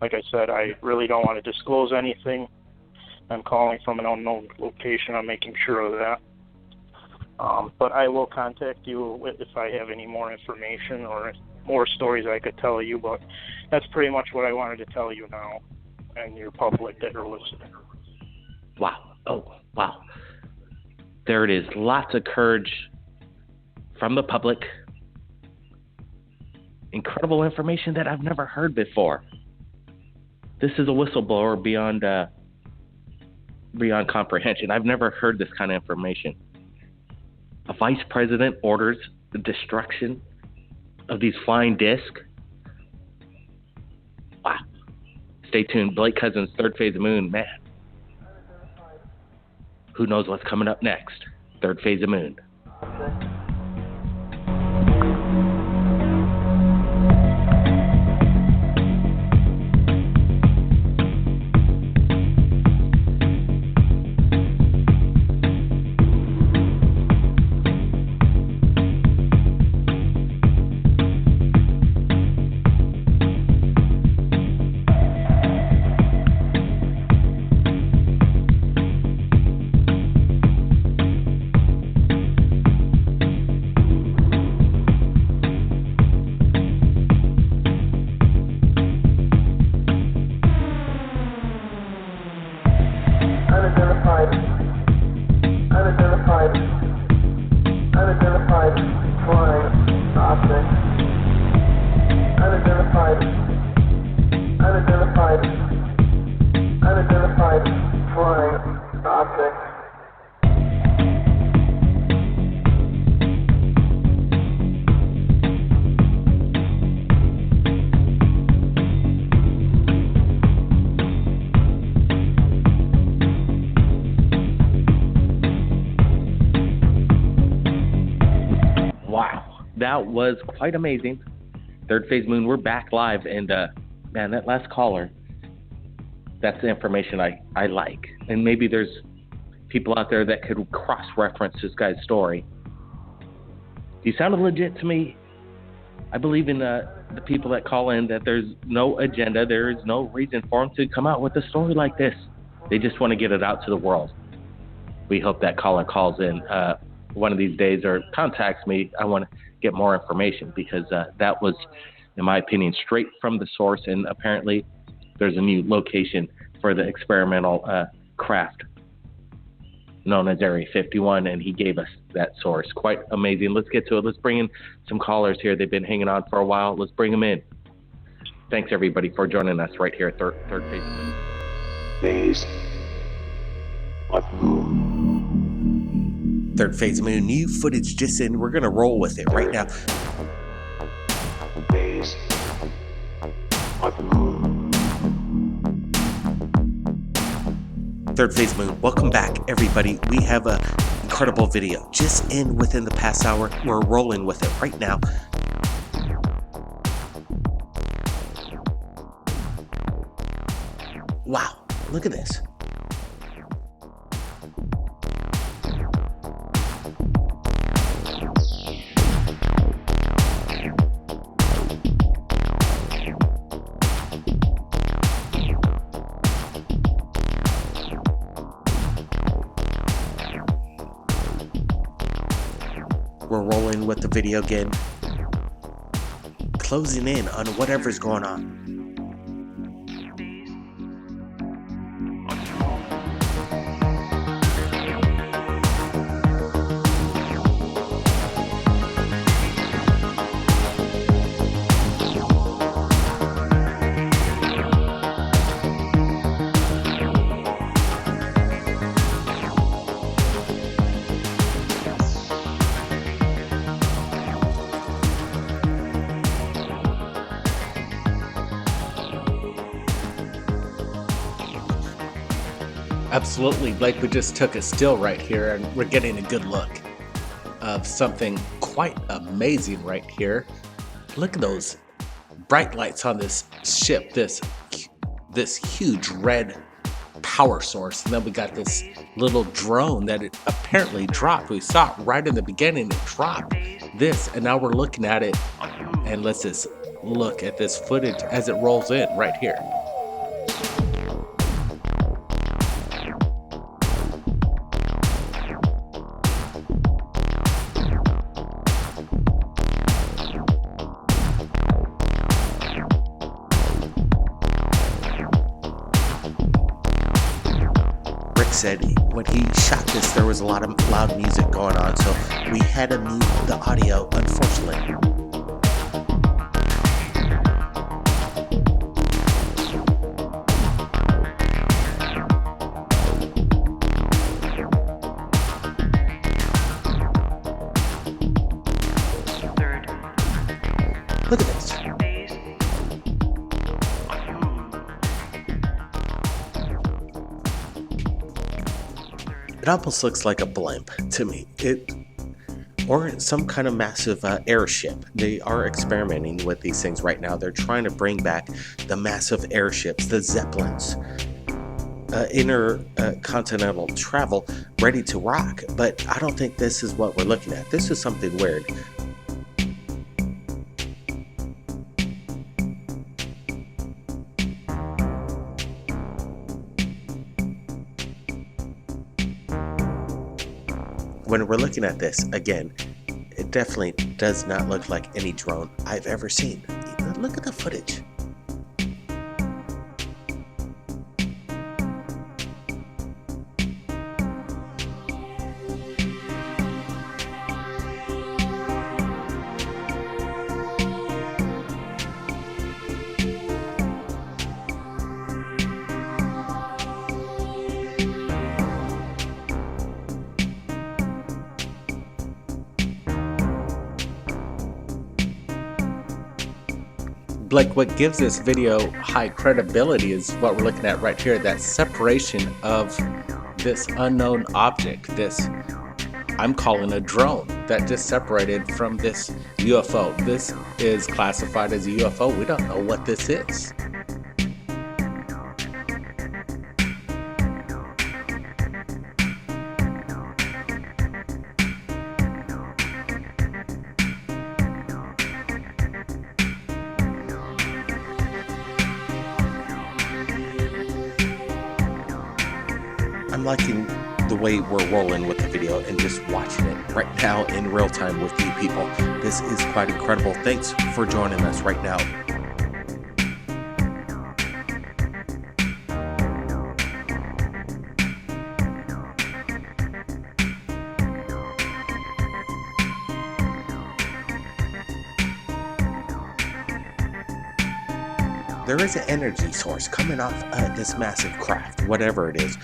S7: Like I said, I really don't want to disclose anything. I'm calling from an unknown location. I'm making sure of that. But I will contact you if I have any more information or more stories I could tell you. But that's pretty much what I wanted to tell you now and your public that are listening.
S2: Wow. Oh, wow. There it is. Lots of courage from the public. Incredible information that I've never heard before. This is a whistleblower beyond comprehension. I've never heard this kind of information. A vice president orders the destruction of these flying discs. Wow. Stay tuned. Blake Cousins, Third Phase of Moon. Man. Who knows what's coming up next? Third Phase of Moon. That was quite amazing. Third Phase Moon, we're back live, and man, that last caller, that's the information I like. And maybe there's people out there that could cross-reference this guy's story. He sounded legit to me. I believe in the people that call in that there's no agenda, there is no reason for them to come out with a story like this. They just want to get it out to the world. We hope that caller calls in one of these days or contacts me. I want to get more information because that was, in my opinion, straight from the source. And apparently there's a new location for the experimental craft known as Area 51, and he gave us that source. Quite amazing. Let's get to it. Let's bring in some callers here. They've been hanging on for a while. Let's bring them in. Thanks everybody for joining us right here at Third Phase Moon.
S1: Phase of Moon.
S2: Third Phase Moon, new footage just in. We're gonna roll with it right now.
S1: Phase of Moon.
S2: Third Phase Moon, welcome back everybody. We have a incredible video just in within the past hour. We're rolling with it right now. Wow, look at this. We're rolling with the video again, closing in on whatever's going on. Absolutely, Blake, we just took a still right here and we're getting a good look of something quite amazing right here. Look at those bright lights on this ship, this huge red power source. And then we got this little drone that it apparently dropped. We saw it right in the beginning, it dropped this, and now we're looking at it. And let's just look at this footage as it rolls in right here. Said when he shot this, there was a lot of loud music going on, so we had to mute the audio, unfortunately. Look at this. It almost looks like a blimp to me. Or some kind of massive airship. They are experimenting with these things right now. They're trying to bring back the massive airships, the Zeppelins, intercontinental travel, ready to rock. But I don't think this is what we're looking at. This is something weird. When we're looking at this, again, it definitely does not look like any drone I've ever seen. Look at the footage. Like what gives this video high credibility is what we're looking at right here, that separation of this unknown object, this I'm calling a drone that just separated from this UFO. This is classified as a UFO. We don't know what this is. I'm liking the way we're rolling with the video and just watching it right now in real time with you people. This is quite incredible. Thanks for joining us right now. there is an energy source coming off this massive craft, whatever it is,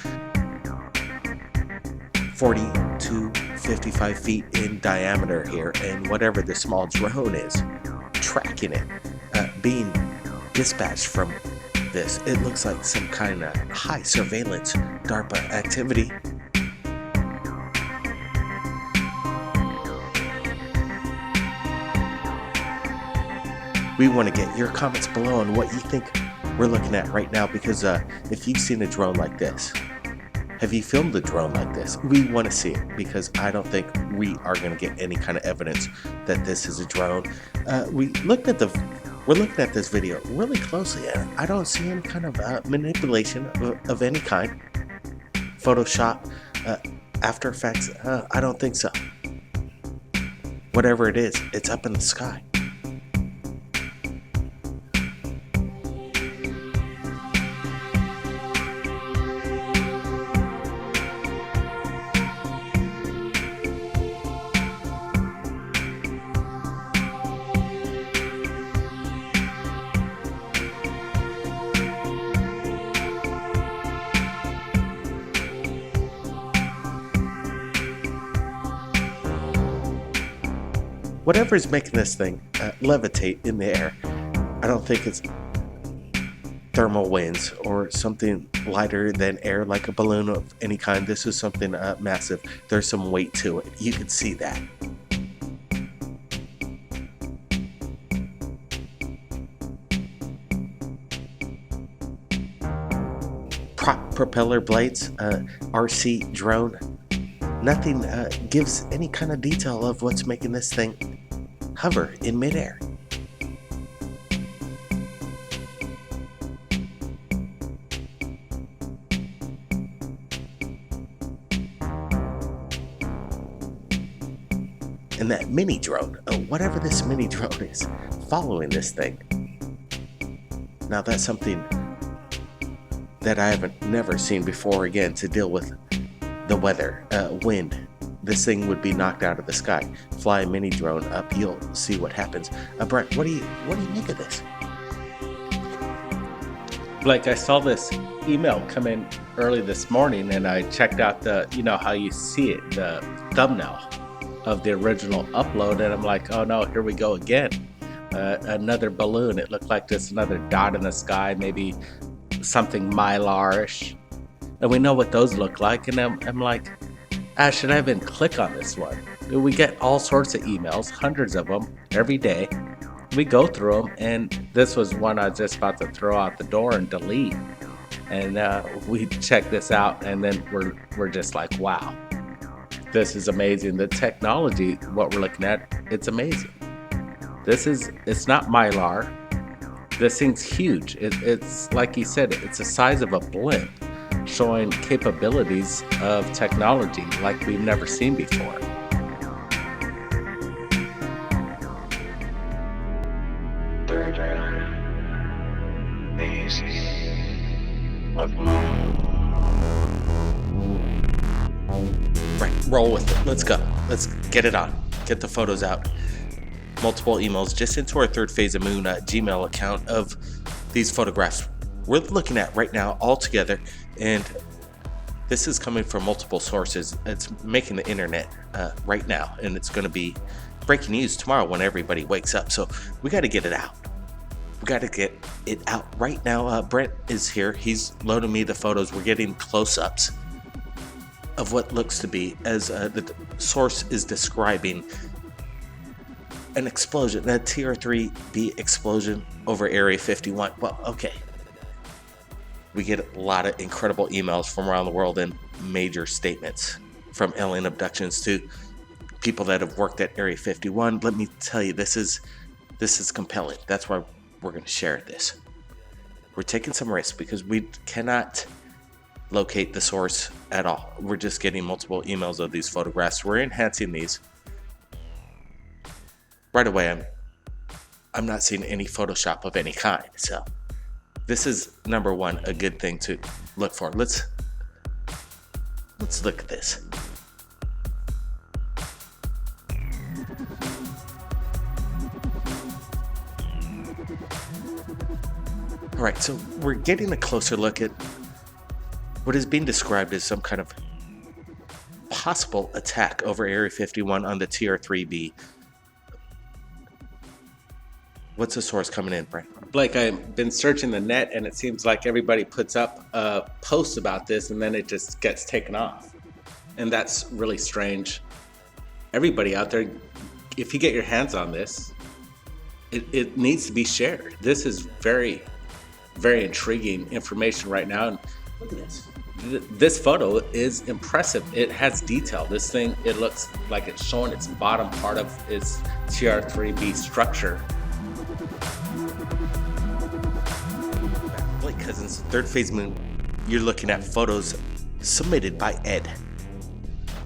S2: 40 to 55 feet in diameter here, and whatever the small drone is tracking it, being dispatched from this. It looks like some kind of high surveillance DARPA activity. We want to get your comments below on what you think we're looking at right now, because if you've seen a drone like this, have you filmed a drone like this? We want to see it, because I don't think we are going to get any kind of evidence that this is a drone. We're looking at this video really closely, and I don't see any kind of manipulation of any kind. Photoshop, After Effects, I don't think so. Whatever it is, it's up in the sky. Whatever is making this thing levitate in the air, I don't think it's thermal winds or something lighter than air like a balloon of any kind. This is something massive. There's some weight to it. You can see that. Prop propeller blades, RC drone. Nothing gives any kind of detail of what's making this thing hover in midair. And that mini drone, whatever this mini drone is, following this thing. Now that's something that I haven't never seen before, again, to deal with the weather, wind. This thing would be knocked out of the sky. Fly a mini drone up, you'll see what happens. Brent, what do you make of this?
S6: Blake, I saw this email come in early this morning, and I checked out how you see it, the thumbnail of the original upload, and I'm like, oh no, here we go again. Another balloon. It looked like just another dot in the sky, maybe something Mylar-ish. And we know what those look like, and I'm like, should I even click on this one? We get all sorts of emails, hundreds of them every day. We go through them, and this was one I was just about to throw out the door and delete. And we check this out, and then we're just like, wow, this is amazing. The technology, what we're looking at, it's amazing. It's not Mylar. This thing's huge. It's like he said, it's the size of a blimp, showing capabilities of technology like we've never seen before.
S1: Third phase of moon.
S2: Right, roll with it. Let's go. Let's get it on. Get the photos out. Multiple emails just into our Third Phase of Moon Gmail account of these photographs we're looking at right now all together, and this is coming from multiple sources. It's making the internet right now, and it's going to be breaking news tomorrow when everybody wakes up. So we got to get it out. We got to get it out right now. Brent is here. He's loading me the photos. We're getting close-ups of what looks to be, as the source is describing, an explosion, a TR-3B explosion over Area 51. Well, okay. We get a lot of incredible emails from around the world and major statements, from alien abductions to people that have worked at Area 51. Let me tell you, this is compelling. That's why we're going to share this. We're taking some risks because we cannot locate the source at all. We're just getting multiple emails of these photographs. We're enhancing these. Right away, I'm not seeing any Photoshop of any kind. So this is, number one, a good thing to look for. Let's look at this. All right, so we're getting a closer look at what is being described as some kind of possible attack over Area 51 on the TR-3B. What's the source coming in, Brent?
S6: Blake, I've been searching the net, and it seems like everybody puts up posts about this, and then it just gets taken off. And that's really strange. Everybody out there, if you get your hands on this, it needs to be shared. This is very, very intriguing information right now. And look at this. This photo is impressive. It has detail. This thing, it looks like it's showing its bottom part of its TR-3B structure.
S2: Blake Cousins, third phase moon. You're looking at photos submitted by Ed.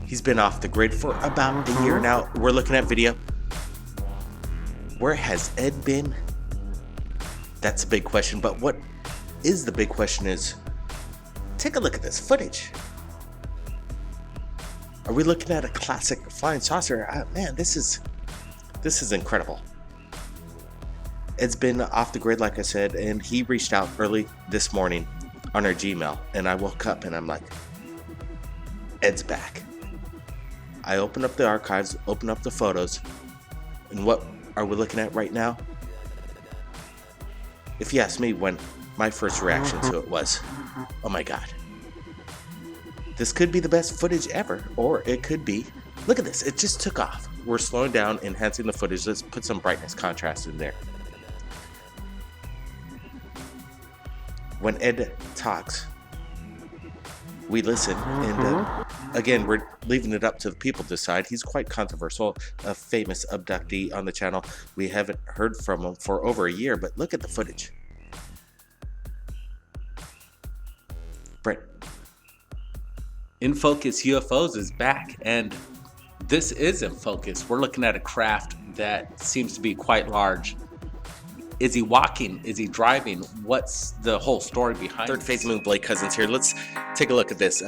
S2: He's been off the grid for about a year now. We're looking at video. Where has Ed been? That's a big question. But what is the big question is, take a look at this footage. Are we looking at a classic flying saucer? Man, this is incredible. Ed's been off the grid, like I said, and he reached out early this morning on our Gmail, and I woke up and I'm like, Ed's back. I opened up the archives, opened up the photos, and what are we looking at right now? If you ask me, when my first reaction to it was, oh my God. This could be the best footage ever, or it could be, look at this, it just took off. We're slowing down, enhancing the footage. Let's put some brightness contrast in there. When Ed talks, we listen, and again, we're leaving it up to the people to decide. He's quite controversial, a famous abductee on the channel. We haven't heard from him for over a year, but look at the footage. Brent.
S6: In Focus UFOs is back, and this is In Focus. We're looking at a craft that seems to be quite large. Is he walking? Is he driving? What's the whole story behind
S2: Third
S6: this?
S2: phase moon, Blake Cousins here. Let's take a look at this.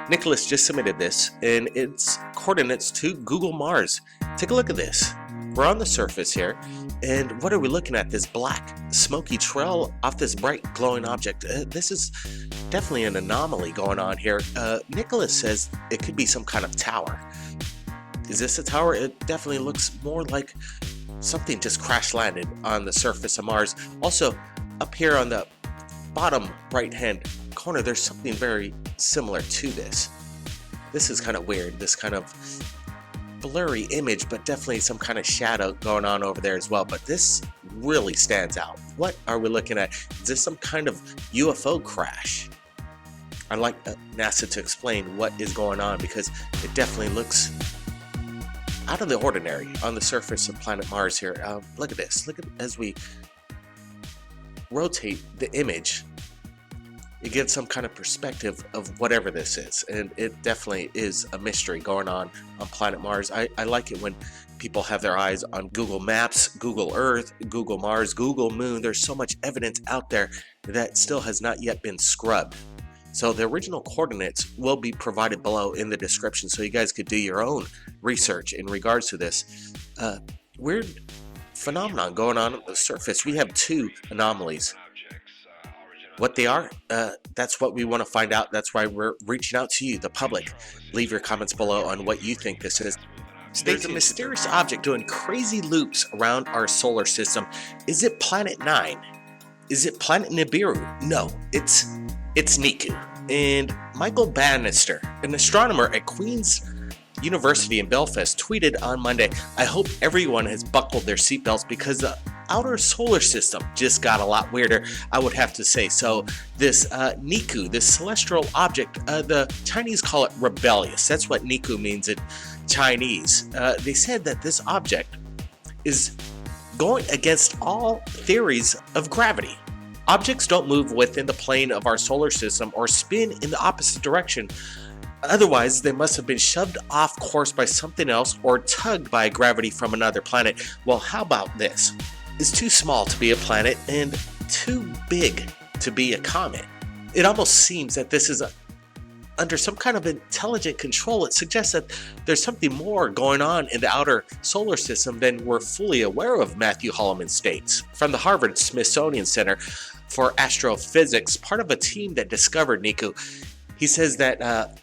S2: Nicholas just submitted this, and it's coordinates to Google Mars. Take a look at this. We're on the surface here, and what are we looking at? This black, smoky trail off this bright, glowing object. This is definitely an anomaly going on here. Nicholas says it could be some kind of tower. Is this a tower? It definitely looks more like something just crash landed on the surface of Mars. Also, up here on the bottom right hand corner, there's something very similar to this. This is kind of weird, this kind of blurry image, but definitely some kind of shadow going on over there as well. But this really stands out. What are we looking at? Is this some kind of UFO crash? I'd like NASA to explain what is going on, because it definitely looks out of the ordinary on the surface of planet Mars here. Look at this. Look at as we rotate the image, it gives some kind of perspective of whatever this is, and it definitely is a mystery going on planet Mars. I like it when people have their eyes on Google Maps, Google Earth, Google Mars, Google Moon. There's so much evidence out there that still has not yet been scrubbed. So the original coordinates will be provided below in the description, so you guys could do your own research in regards to this weird phenomenon going on the surface. We have two anomalies. What they are, that's what we want to find out. That's why we're reaching out to you, the public. Leave your comments below on what you think this is. There's a mysterious object doing crazy loops around our solar system. Is it Planet 9? Is it Planet Nibiru? No, it's Niku. And Michael Bannister, an astronomer at Queen's University in Belfast, tweeted on Monday, "I hope everyone has buckled their seatbelts because the outer solar system just got a lot weirder, I would have to say." So this Niku, this celestial object, the Chinese call it rebellious. That's what Niku means in Chinese. They said that this object is going against all theories of gravity. Objects don't move within the plane of our solar system or spin in the opposite direction. Otherwise, they must have been shoved off course by something else or tugged by gravity from another planet. Well, how about this? It's too small to be a planet and too big to be a comet. It almost seems that this is under some kind of intelligent control. It suggests that there's something more going on in the outer solar system than we're fully aware of, Matthew Holloman states. From the Harvard Smithsonian Center for Astrophysics, part of a team that discovered Niku, he says that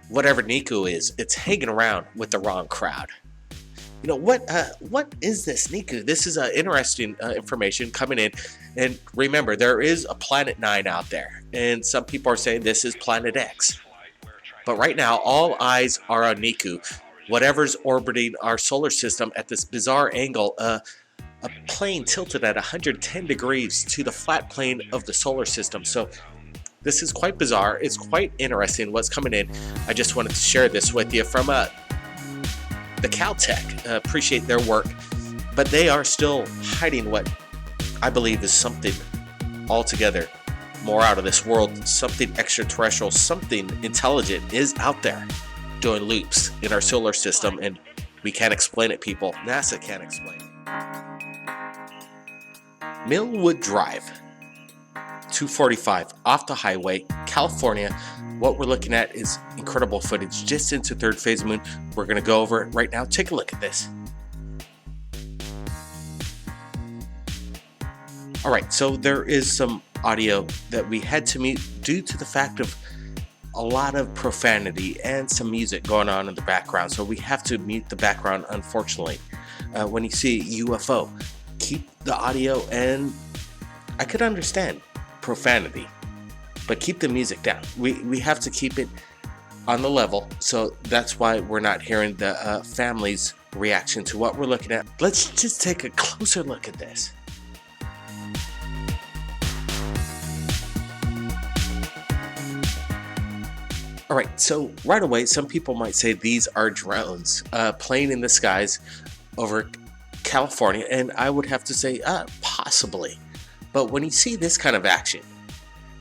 S2: whatever Niku is, it's hanging around with the wrong crowd. You know, what is this Niku? This is interesting information coming in. And remember, there is a Planet 9 out there. And some people are saying this is Planet X. But right now, all eyes are on Niku, whatever's orbiting our solar system at this bizarre angle, a plane tilted at 110 degrees to the flat plane of the solar system. So this is quite bizarre. It's quite interesting what's coming in. I just wanted to share this with you from the Caltech. Appreciate their work, but they are still hiding what I believe is something altogether more out of this world, something extraterrestrial, something intelligent is out there doing loops in our solar system, and we can't explain it, people. NASA can't explain it. Millwood Drive, 245 off the highway, California. What we're looking at is incredible footage just into third phase moon. We're going to go over it right now. Take a look at this. All right, so there is some audio that we had to mute due to the fact of a lot of profanity and some music going on in the background. So we have to mute the background, unfortunately. When you see a UFO, keep the audio, and I could understand profanity, but keep the music down. We have to keep it on the level, so that's why we're not hearing the family's reaction to what we're looking at. Let's just take a closer look at this. All right, so right away, some people might say these are drones playing in the skies over California, and I would have to say possibly. But when you see this kind of action,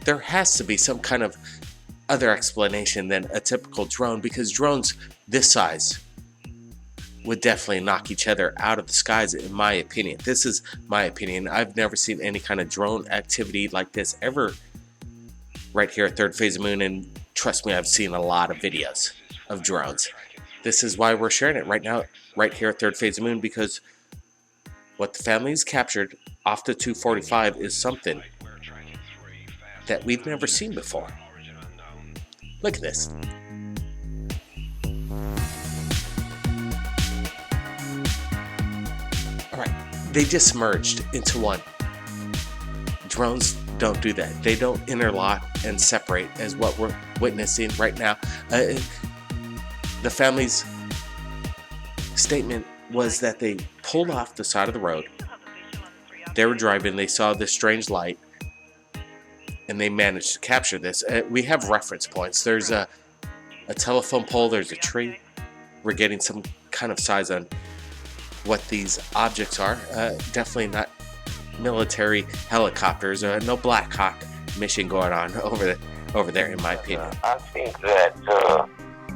S2: there has to be some kind of other explanation than a typical drone, because drones this size would definitely knock each other out of the skies, in my opinion. This is my opinion. I've never seen any kind of drone activity like this ever right here at third phase of moon, and trust me, I've seen a lot of videos of drones. This is why we're sharing it right now, right here at third phase of moon, because what the family's captured off the 245 is something that we've never seen before. Look at this. All right, they just merged into one. Drones don't do that. They don't interlock and separate as what we're witnessing right now. The family's statement was that they pulled off the side of the road. They were driving, they saw this strange light, and they managed to capture this. We have reference points. There's a telephone pole, there's a tree. We're getting some kind of size on what these objects are. Definitely not military helicopters, no Black Hawk mission going on over there, in my opinion.
S8: I think that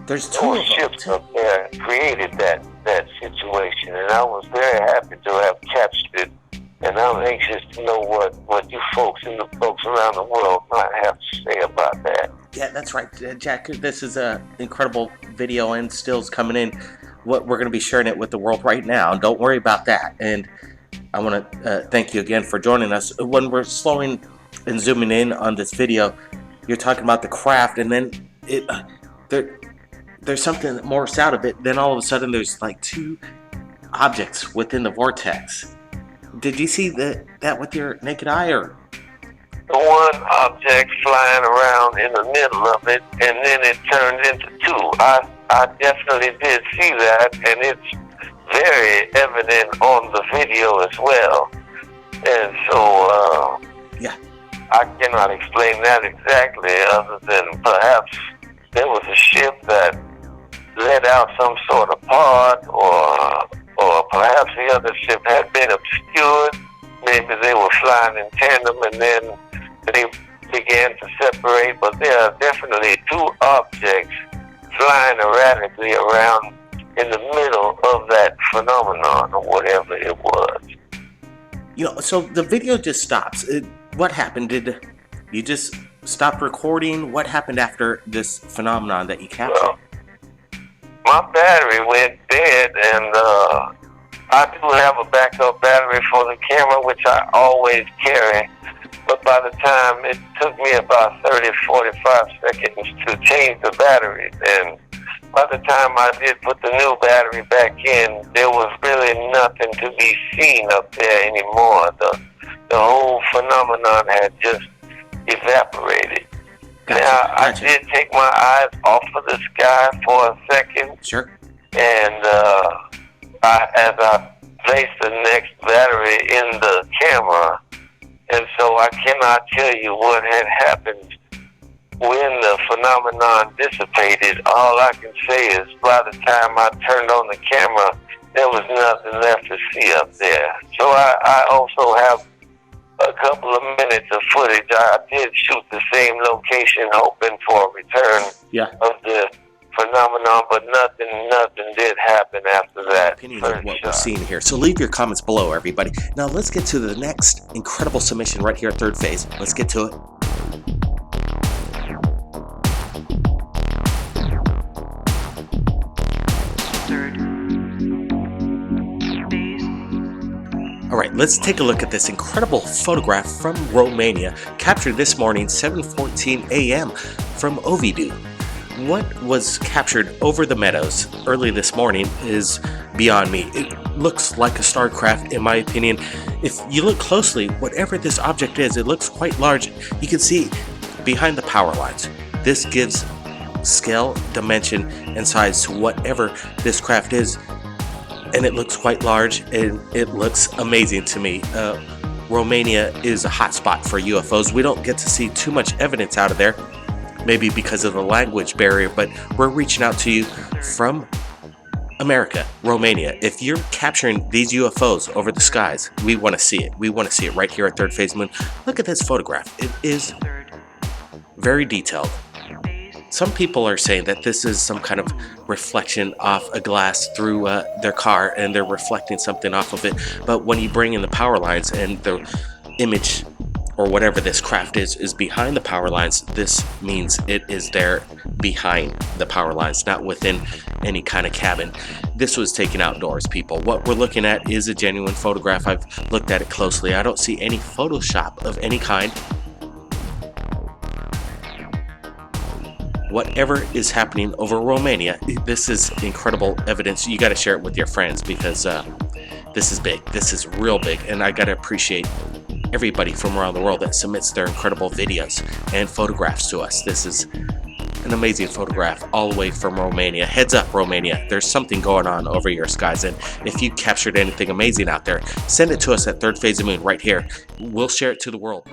S2: there's two of
S8: ships up there created that situation, and I was very happy to have captured it. And I'm anxious to know what you folks and the folks around the world might have to say about that.
S2: Yeah, that's right, Jack. This is an incredible video and stills coming in. What we're going to be sharing it with the world right now. Don't worry about that. And I want to thank you again for joining us. When we're slowing and zooming in on this video, you're talking about the craft, and then there's something that morphs out of it. Then all of a sudden, there's like two objects within the vortex. Did you see that with your naked eye, or?
S8: The one object flying around in the middle of it, and then it turned into two. I definitely did see that, and it's very evident on the video as well. And so,
S2: yeah,
S8: I cannot explain that exactly, other than perhaps there was a ship that let out some sort of pod, or perhaps the other ship had been obscured. Maybe they were flying in tandem and then they began to separate. But there are definitely two objects flying erratically around in the middle of that phenomenon, or whatever it was.
S2: You know, so the video just stops. What happened? Did you just stopped recording? What happened after this phenomenon that you captured?
S8: Well, my battery went dead, and I do have a backup battery for the camera, which I always carry. But by the time, it took me about 30, 45 seconds to change the batteries. And by the time I did put the new battery back in, there was really nothing to be seen up there anymore. The whole phenomenon had just evaporated.
S2: Gotcha,
S8: Now, I
S2: gotcha.
S8: did take my eyes off of the sky for a second,
S2: Sure.
S8: and as I placed the next battery in the camera, and so I cannot tell you what had happened when the phenomenon dissipated. All I can say is by the time I turned on the camera, there was nothing left to see up there. So I also have a couple of minutes of footage. I did shoot the same location, hoping for a return of the phenomenon, but nothing did happen after that.
S2: Opinion of what we're seeing here. So leave your comments below, everybody. Now let's get to the next incredible submission right here at Third Phase. Let's get to it. All right, let's take a look at this incredible photograph from Romania, captured this morning, 7:14 a.m. from Ovidiu. What was captured over the meadows early this morning is beyond me. It looks like a starcraft, in my opinion. If you look closely, whatever this object is, it looks quite large. You can see behind the power lines. This gives scale, dimension, and size to whatever this craft is. And it looks quite large, and it looks amazing to me. Romania is a hotspot for UFOs. We don't get to see too much evidence out of there, maybe because of the language barrier, but we're reaching out to you from America, Romania. If you're capturing these UFOs over the skies, we want to see it. We want to see it right here at Third Phase Moon. Look at this photograph. It is very detailed. Some people are saying that this is some kind of reflection off a glass through their car, and they're reflecting something off of it. But when you bring in the power lines and the image or whatever this craft is behind the power lines, this means it is there behind the power lines, not within any kind of cabin. This was taken outdoors, people. What we're looking at is a genuine photograph. I've looked at it closely. I don't see any Photoshop of any kind. Whatever is happening over Romania, this is incredible evidence. You got to share it with your friends, because this is big. This is real big, and I got to appreciate everybody from around the world that submits their incredible videos and photographs to us. This is an amazing photograph all the way from Romania. Heads up, Romania, there's something going on over your skies, and if you captured anything amazing out there, send it to us at Third Phase of Moon right here. We'll share it to the world.